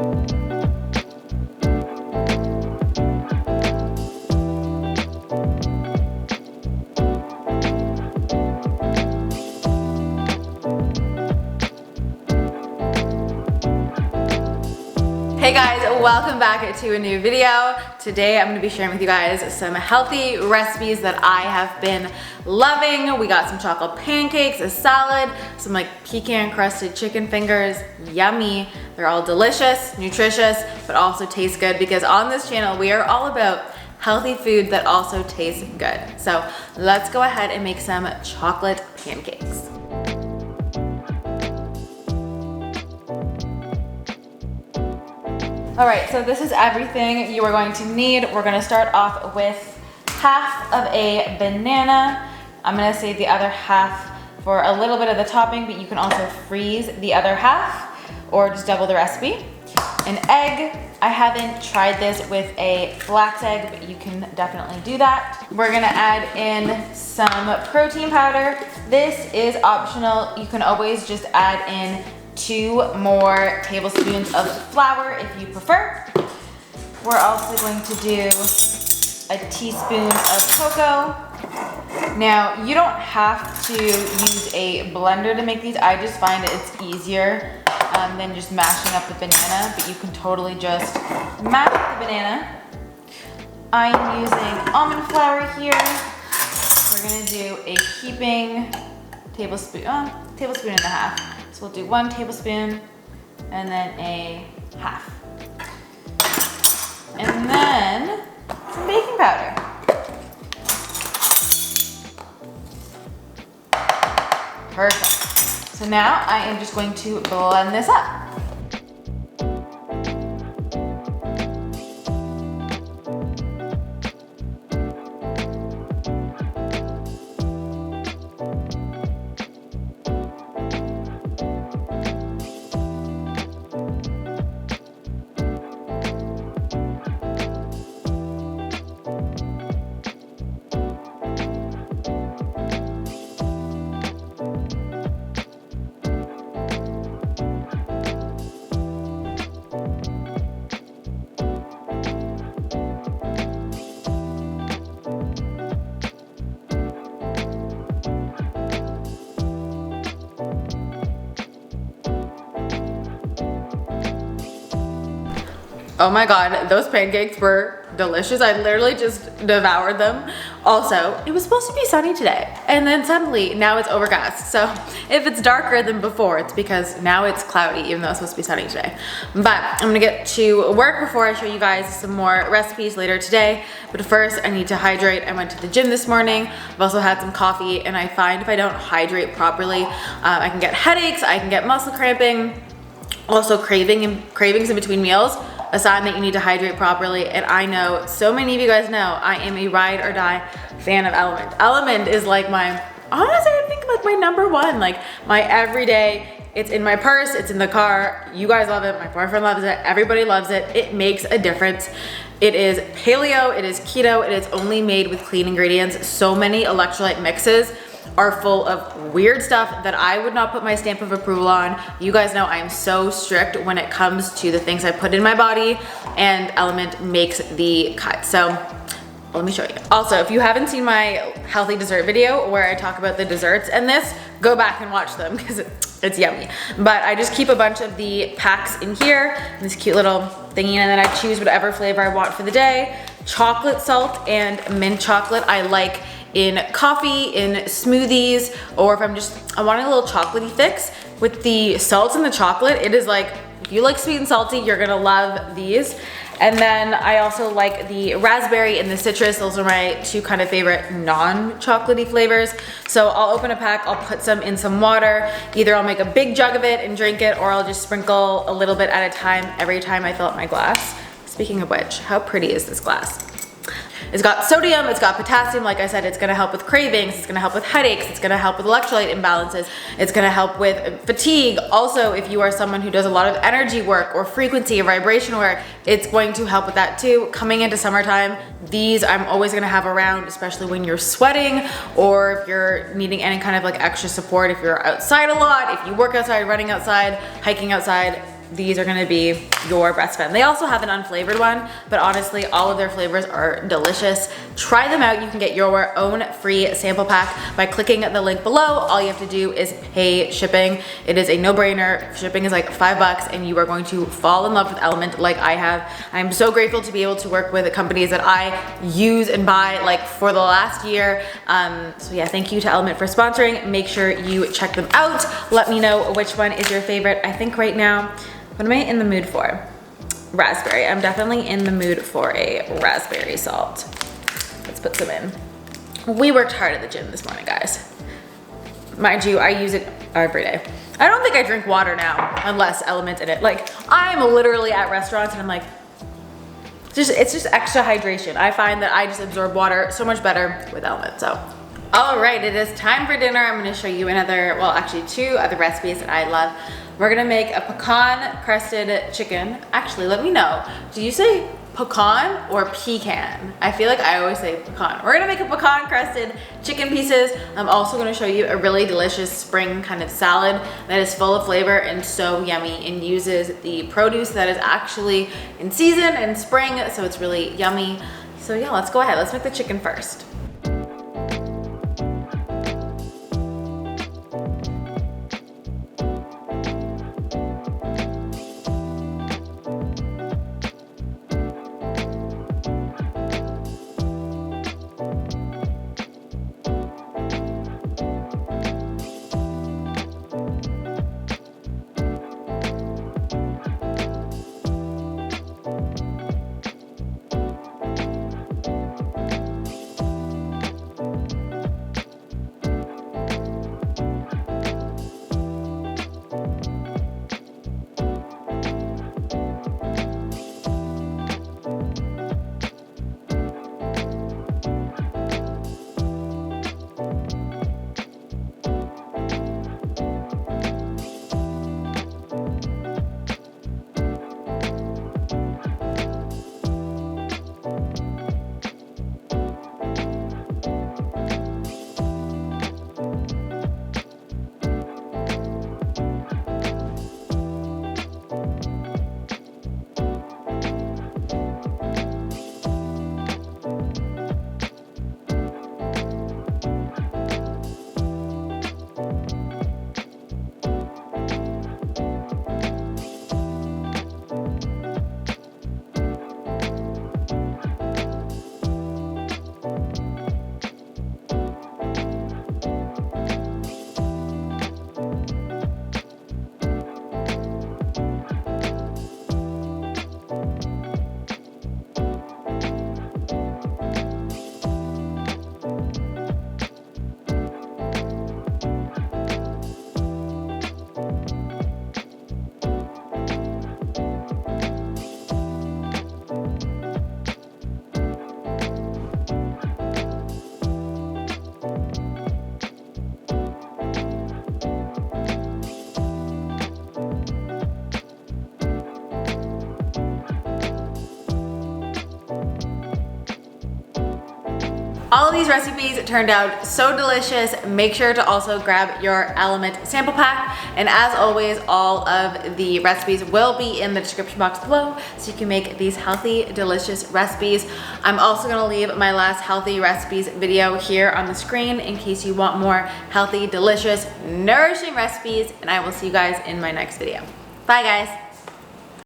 Hey guys, welcome back to a new video. Today I'm gonna be sharing with you guys some healthy recipes that I have been loving. We got some chocolate pancakes, a salad, some like pecan crusted chicken fingers, yummy. They're all delicious, nutritious, but also taste good because on this channel we are all about healthy food that also tastes good. So let's go ahead and make some chocolate pancakes. All right, so this is everything you are going to need. We're gonna start off with half of a banana. I'm gonna save the other half for a little bit of the topping, but you can also freeze the other half or just double the recipe. An egg. I haven't tried this with a flax egg, but you can definitely do that. We're gonna add in some protein powder. This is optional. You can always just add in 2 more tablespoons of flour if you prefer. We're also going to do a teaspoon of cocoa. Now, you don't have to use a blender to make these. I just find it's easier than just mashing up the banana, but you can totally just mash up the banana. I'm using almond flour here. We're gonna do a heaping tablespoon and a half. So we'll do 1 tablespoon and then a half. And then some baking powder. Perfect. So now I am just going to blend this up. Oh my God, those pancakes were delicious. I literally just devoured them. Also, it was supposed to be sunny today, and then suddenly now it's overcast. So if it's darker than before, it's because now it's cloudy, even though it's supposed to be sunny today. But I'm gonna get to work before I show you guys some more recipes later today. But first, I need to hydrate. I went to the gym this morning. I've also had some coffee, and I find if I don't hydrate properly, I can get headaches, I can get muscle cramping, also cravings in between meals. A sign that you need to hydrate properly. And I know so many of you guys know I am a ride or die fan of LMNT. LMNT is like honestly, I think like my #1, like my everyday. It's in my purse, it's in the car. You guys love it, my boyfriend loves it, everybody loves it. It makes a difference. It is paleo, it is keto, it is only made with clean ingredients. So many electrolyte mixes are full of weird stuff that I would not put my stamp of approval on. You guys know I am so strict when it comes to the things I put in my body, and LMNT makes the cut. So let me show you. Also, if you haven't seen my healthy dessert video where I talk about the desserts and this, go back and watch them because it's yummy. But I just keep a bunch of the packs in here, in this cute little thingy, and then I choose whatever flavor I want for the day. Chocolate salt and mint chocolate I like in coffee, in smoothies, or if I want a little chocolatey fix with the salt and the chocolate. It is like, if you like sweet and salty, you're gonna love these. And then I also like the raspberry and the citrus. Those are my 2 kind of favorite non-chocolatey flavors. So I'll open a pack, I'll put some in some water. Either I'll make a big jug of it and drink it, or I'll just sprinkle a little bit at a time every time I fill up my glass. Speaking of which, how pretty is this glass? It's got sodium, it's got potassium. Like I said, it's gonna help with cravings, it's gonna help with headaches, it's gonna help with electrolyte imbalances, it's gonna help with fatigue. Also, if you are someone who does a lot of energy work or frequency or vibration work, it's going to help with that too. Coming into summertime, these I'm always gonna have around, especially when you're sweating or if you're needing any kind of like extra support, if you're outside a lot, if you work outside, running outside, hiking outside. these are gonna be your best friend. They also have an unflavored one, but honestly, all of their flavors are delicious. Try them out. You can get your own free sample pack by clicking the link below. All you have to do is pay shipping. It is a no-brainer. Shipping is like $5 and you are going to fall in love with LMNT like I have. I'm so grateful to be able to work with companies that I use and buy like for the last year. So yeah, thank you to LMNT for sponsoring. Make sure you check them out. Let me know which one is your favorite. I think right now, what am I in the mood for? Raspberry. I'm definitely in the mood for a raspberry salt. Let's put some in. We worked hard at the gym this morning, guys. Mind you, I use it every day. I don't think I drink water now unless LMNT in it. Like, I'm literally at restaurants and I'm like, it's just extra hydration. I find that I just absorb water so much better with LMNT, so. All right, it is time for dinner. I'm gonna show you another, well, actually 2 other recipes that I love. We're gonna make a pecan crusted chicken. Actually, let me know, do you say pecan or pecan? I feel like I always say pecan. We're gonna make a pecan crusted chicken pieces. I'm also gonna show you a really delicious spring kind of salad that is full of flavor and so yummy and uses the produce that is actually in season and spring, so it's really yummy. So yeah, let's go ahead. Let's make the chicken first. All of these recipes turned out so delicious. Make sure to also grab your LMNT sample pack. And as always, all of the recipes will be in the description box below, so you can make these healthy, delicious recipes. I'm also gonna leave my last healthy recipes video here on the screen in case you want more healthy, delicious, nourishing recipes. And I will see you guys in my next video. Bye guys.